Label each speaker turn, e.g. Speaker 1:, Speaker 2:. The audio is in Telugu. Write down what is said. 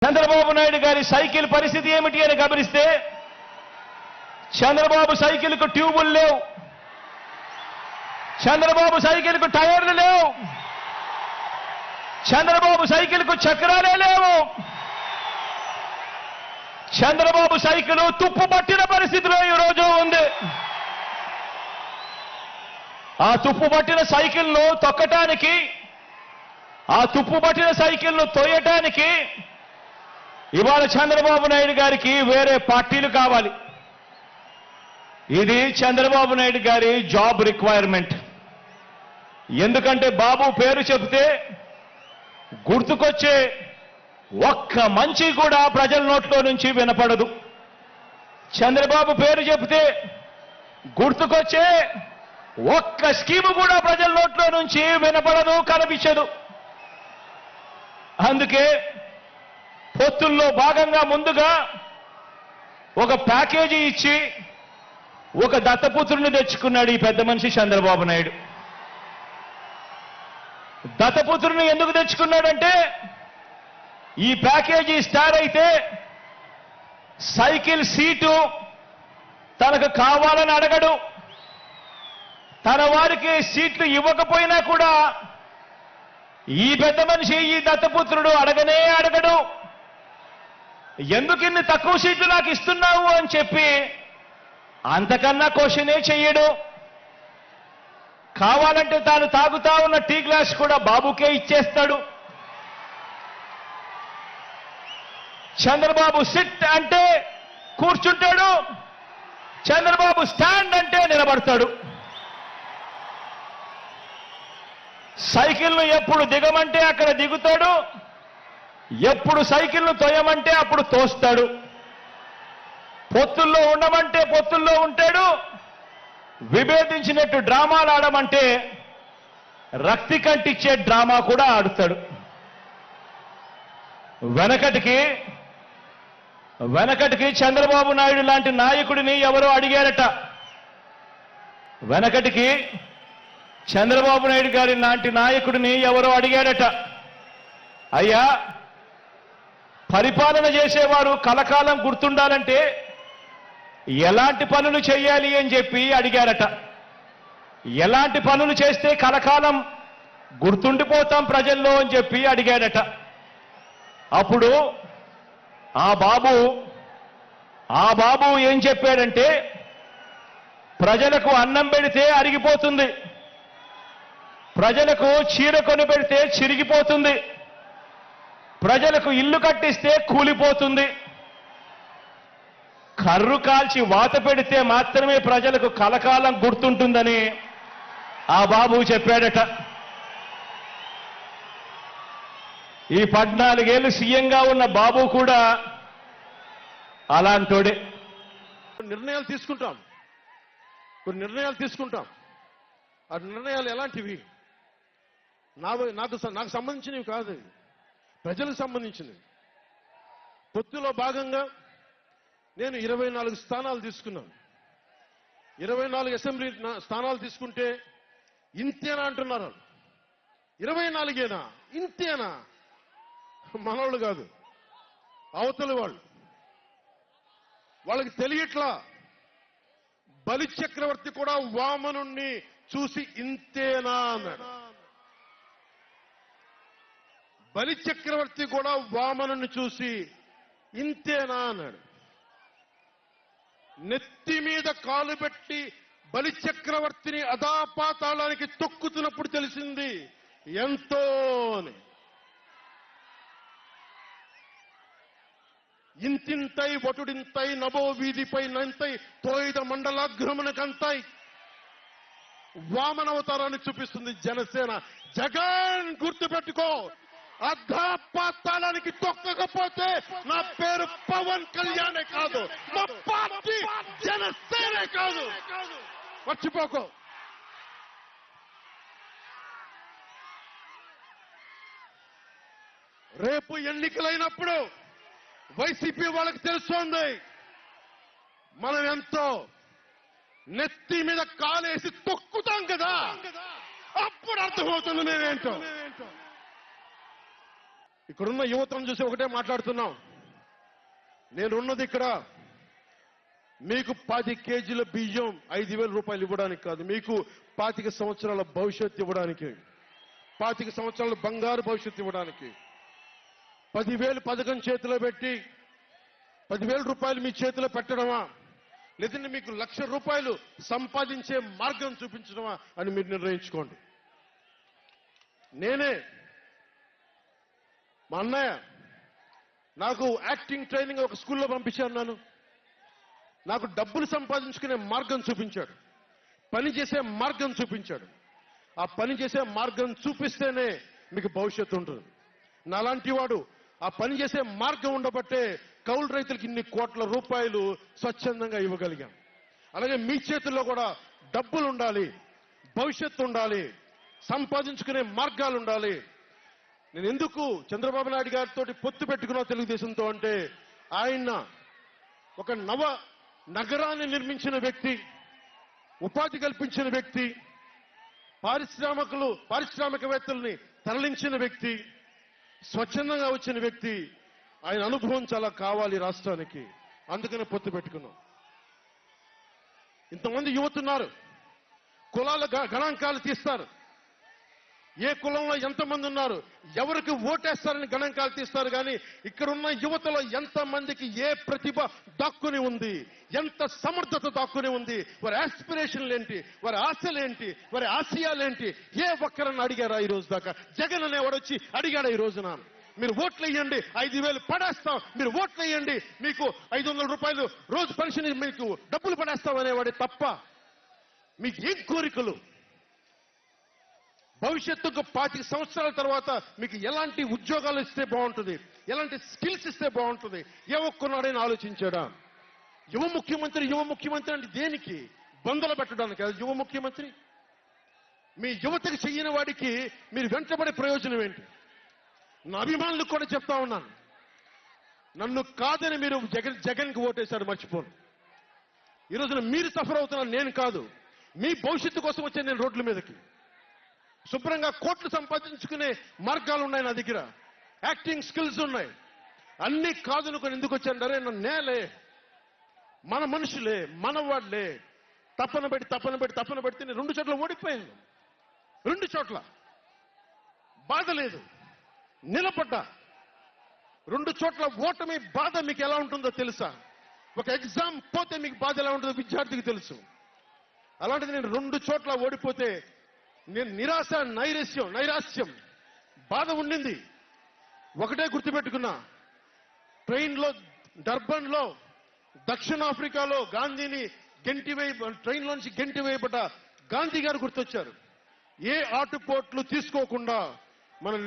Speaker 1: చంద్రబాబు నాయుడు గారి సైకిల్ పరిస్థితి ఏమిటి అని గమనిస్తే చంద్రబాబు సైకిల్కు ట్యూబులు లేవు, చంద్రబాబు సైకిల్కు టైర్లు లేవు, చంద్రబాబు సైకిల్కు చక్రాలే లేవు. చంద్రబాబు సైకిల్ తుప్పు పట్టిన పరిస్థితిలో ఈరోజు ఉంది. ఆ తుప్పు పట్టిన సైకిల్ను తొక్కటానికి, ఆ తుప్పు పట్టిన సైకిల్ను తోయటానికి ఇవాళ చంద్రబాబు నాయుడు గారికి వేరే పార్టీలు కావాలి. ఇది చంద్రబాబు నాయుడు గారి జాబ్ రిక్వైర్మెంట్. ఎందుకంటే బాబు పేరు చెబితే గుర్తుకొచ్చే ఒక్క మంచి కూడా ప్రజల నోట్లో నుంచి వినపడదు. చంద్రబాబు పేరు చెబితే గుర్తుకొచ్చే ఒక్క స్కీము కూడా ప్రజల నోట్లో నుంచి వినపడదు, కనిపించదు. అందుకే పొత్తుల్లో భాగంగా ముందుగా ఒక ప్యాకేజీ ఇచ్చి ఒక దత్తపుత్రుని తెచ్చుకున్నాడు ఈ పెద్ద మనిషి చంద్రబాబు నాయుడు. దత్తపుత్రుని ఎందుకు తెచ్చుకున్నాడంటే ఈ ప్యాకేజీ స్టార్ అయితే సైకిల్ సీటు తనకు కావాలని అడగడు, తన వారికి సీట్లు ఇవ్వకపోయినా కూడా ఈ పెద్ద మనిషి ఈ దత్తపుత్రుడు అడగనే అడగడు. ఎందుకు ఇన్ని తక్కువ సీట్లు నాకు ఇస్తున్నావు అని చెప్పి అంతకన్నా క్వశ్చనే చెయ్యడు. కావాలంటే తాను తాగుతా ఉన్న టీ గ్లాస్ కూడా బాబుకే ఇచ్చేస్తాడు. చంద్రబాబు సిట్ అంటే కూర్చుంటాడు, చంద్రబాబు స్టాండ్ అంటే నిలబడతాడు. సైకిల్ను ఎప్పుడు దిగమంటే అక్కడ దిగుతాడు, ఎప్పుడు సైకిల్ను తోయమంటే అప్పుడు తోస్తాడు. పొత్తుల్లో ఉండమంటే పొత్తుల్లో ఉంటాడు, విభేదించినట్టు డ్రామాలు ఆడమంటే రక్తి కంటిచ్చే డ్రామా కూడా ఆడుతాడు. వెనకటికి చంద్రబాబు నాయుడు లాంటి నాయకుడిని ఎవరో అడిగారట. వెనకటికి చంద్రబాబు నాయుడు గారి లాంటి నాయకుడిని ఎవరో అడిగారట, అయ్యా పరిపాలన చేసేవారు కలకాలం గుర్తుండాలంటే ఎలాంటి పనులు చేయాలి అని చెప్పి అడిగారట. ఎలాంటి పనులు చేస్తే కలకాలం గుర్తుండిపోతాం ప్రజల్లో అని చెప్పి అడిగారట. అప్పుడు ఆ బాబు ఏం చెప్పాడంటే ప్రజలకు అన్నం పెడితే అరిగిపోతుంది, ప్రజలకు చీర కొని పెడితే చిరిగిపోతుంది, ప్రజలకు ఇల్లు కట్టిస్తే కూలిపోతుంది, కర్రు కాల్చి వాత పెడితే మాత్రమే ప్రజలకు కలకాలం గుర్తుంటుందని ఆ బాబు చెప్పాడట. ఈ 14 ఏళ్ళు సీఎంగా ఉన్న బాబు కూడా అలాంటోడే.
Speaker 2: కొన్ని నిర్ణయాలు తీసుకుంటాం. ఆ నిర్ణయాలు ఎలాంటివి? నాకు సంబంధించినవి కాదు, ప్రజలకు సంబంధించినవి. పొత్తులో భాగంగా నేను 24 స్థానాలు తీసుకున్నాను. 24 అసెంబ్లీ స్థానాలు తీసుకుంటే ఇంతేనా అంటున్నారు. 24ఏనా? ఇంతేనా? మనోళ్ళు కాదు, అవతలి వాళ్ళకి తెలియట్లా. బలి చక్రవర్తి కూడా వామనుణ్ణి చూసి ఇంతేనా అన్నాడు. బలి చక్రవర్తి కూడా వామనుణ్ణి చూసి ఇంతేనా అన్నాడు. నెత్తి మీద కాలు పెట్టి బలి చక్రవర్తిని అధాపాతాళానికి తొక్కుతున్నప్పుడు తెలిసింది ఎంతో అని. ఇంతింతై వటుడింతై నభో వీధిపై నంతై తోయిద మండలాగ్రమణకంతై వామనవతారాన్ని చూపిస్తుంది జనసేన. జగన్ గుర్తుపెట్టుకో, అధాపాతాళానికి తొక్కకపోతే నా పేరు పవన్ కళ్యాణే కాదు, మా పార్టీ జనసేనే కాదు, మర్చిపోకో. రేపు ఎన్నికలైనప్పుడు వైసీపీ వాళ్ళకి తెలుస్తోంది మనం ఎంతో. నెత్తి మీద కాలేసి తొక్కుతాం కదా, అప్పుడు అర్థమవుతుంది నేనేంటో. ఇక్కడున్న యువతను చూసి ఒకటే మాట్లాడుతున్నాం. నేనున్నది ఇక్కడ మీకు 10 కేజీల బియ్యం 5,000 రూపాయలు ఇవ్వడానికి కాదు, మీకు 25 సంవత్సరాల భవిష్యత్తు ఇవ్వడానికి, 25 సంవత్సరాల బంగారు భవిష్యత్తు ఇవ్వడానికి. 10,000 పథకం చేతిలో పెట్టి 10,000 రూపాయలు మీ చేతిలో పెట్టడమా, లేదంటే మీకు 1,00,000 రూపాయలు సంపాదించే మార్గం చూపించడమా అని మీరు నిర్ణయించుకోండి. నేనే మా అన్నయ్య నాకు యాక్టింగ్ ట్రైనింగ్ ఒక స్కూల్లో పంపించాను. నాకు డబ్బులు సంపాదించుకునే మార్గం చూపించాడు, పని చేసే మార్గం చూపించాడు. ఆ పని చేసే మార్గం చూపిస్తేనే మీకు భవిష్యత్తు ఉంటుంది. నాలాంటి వాడు ఆ పని చేసే మార్గం ఉండబట్టే కౌలు రైతులకు ఇన్ని కోట్ల రూపాయలు స్వచ్ఛందంగా ఇవ్వగలిగాం. అలాగే మీ చేతుల్లో కూడా డబ్బులు ఉండాలి, భవిష్యత్తు ఉండాలి, సంపాదించుకునే మార్గాలు ఉండాలి. నేను ఎందుకు చంద్రబాబు నాయుడు గారితో పొత్తు పెట్టుకున్నా తెలుగుదేశంతో అంటే, ఆయన ఒక నవ నగరాన్ని నిర్మించిన వ్యక్తి, ఉపాధి కల్పించిన వ్యక్తి, పారిశ్రామికవేత్తల్ని తరలించిన వ్యక్తి, స్వచ్ఛందంగా వచ్చిన వ్యక్తి. ఆయన అనుభవం చాలా కావాలి రాష్ట్రానికి, అందుకనే పొత్తు పెట్టుకున్నాం. ఇంతమంది యువతున్నారు, కులాల గణాంకాలు తీస్తారు. ఏ కులంలో ఎంతమంది ఉన్నారు, ఎవరికి ఓటేస్తారని గణాంకాలు తీస్తారు. కానీ ఇక్కడున్న యువతలో ఎంతమందికి ఏ ప్రతిభ దాక్కుని ఉంది, ఎంత సమర్థత దాక్కుని ఉంది, వారి ఆస్పిరేషన్లు ఏంటి, వారి ఆశలేంటి, వారి ఆశయాలేంటి, ఏ ఒక్కరన్నా అడిగారా ఈ రోజు దాకా? జగన్ అనేవాడు వచ్చి అడిగాడా ఈ రోజున? మీరు ఓట్లు వేయండి 5,000 పడేస్తాం, మీరు ఓట్లు వేయండి మీకు 500 రూపాయలు రోజు పెన్షన్, మీకు డబ్బులు పడేస్తాం అనేవాడే తప్ప మీకు ఏం కోరికలు? భవిష్యత్తుకు 25 సంవత్సరాల తర్వాత మీకు ఎలాంటి ఉద్యోగాలు ఇస్తే బాగుంటుంది, ఎలాంటి స్కిల్స్ ఇస్తే బాగుంటుంది, ఏ ఒక్కనాడైనా ఆలోచించాడా? యువ ముఖ్యమంత్రి అంటే దేనికి? బంధులు పెట్టడానికి అది యువ ముఖ్యమంత్రి? మీ యువతకి చెయ్యని వాడికి మీరు వెంటబడే ప్రయోజనం ఏంటి? నా అభిమానులకు కూడా చెప్తా ఉన్నాను, నన్ను కాదని మీరు జగన్కి ఓటేశారు మర్చిపోను. ఈ రోజున మీరు సఫర్ అవుతున్నారు, నేను కాదు. మీ భవిష్యత్తు కోసం వచ్చే నేను రోడ్ల మీదకి శుభ్రంగా కోట్లు సంపాదించుకునే మార్గాలు ఉన్నాయి నా దగ్గర, యాక్టింగ్ స్కిల్స్ ఉన్నాయి. అన్ని కాదనుకొని ఎందుకు వచ్చాను? అరే నేలే, మన మనుషులే, మన వాళ్ళే, తప్పన పెడితే నేను 2 చోట్ల ఓడిపోయాను. 2 చోట్ల బాధ లేదు, నిలబడ్డా. 2 చోట్ల ఓటమి బాధ మీకు ఎలా ఉంటుందో తెలుసా? ఒక ఎగ్జామ్ పోతే మీకు బాధ ఎలా ఉంటుందో విద్యార్థికి తెలుసు. అలాంటిది నేను 2 చోట్ల ఓడిపోతే నేను నిరాశ, నైరాశ్యం, బాధ ఉండింది. ఒకటే గుర్తుపెట్టుకున్నా, డర్బన్లో దక్షిణాఫ్రికాలో గాంధీని ట్రైన్లోంచి గెంటి వేయబడ్డ గాంధీ గారు గుర్తొచ్చారు. ఏ ఆటుపోట్లు తీసుకోకుండా మనం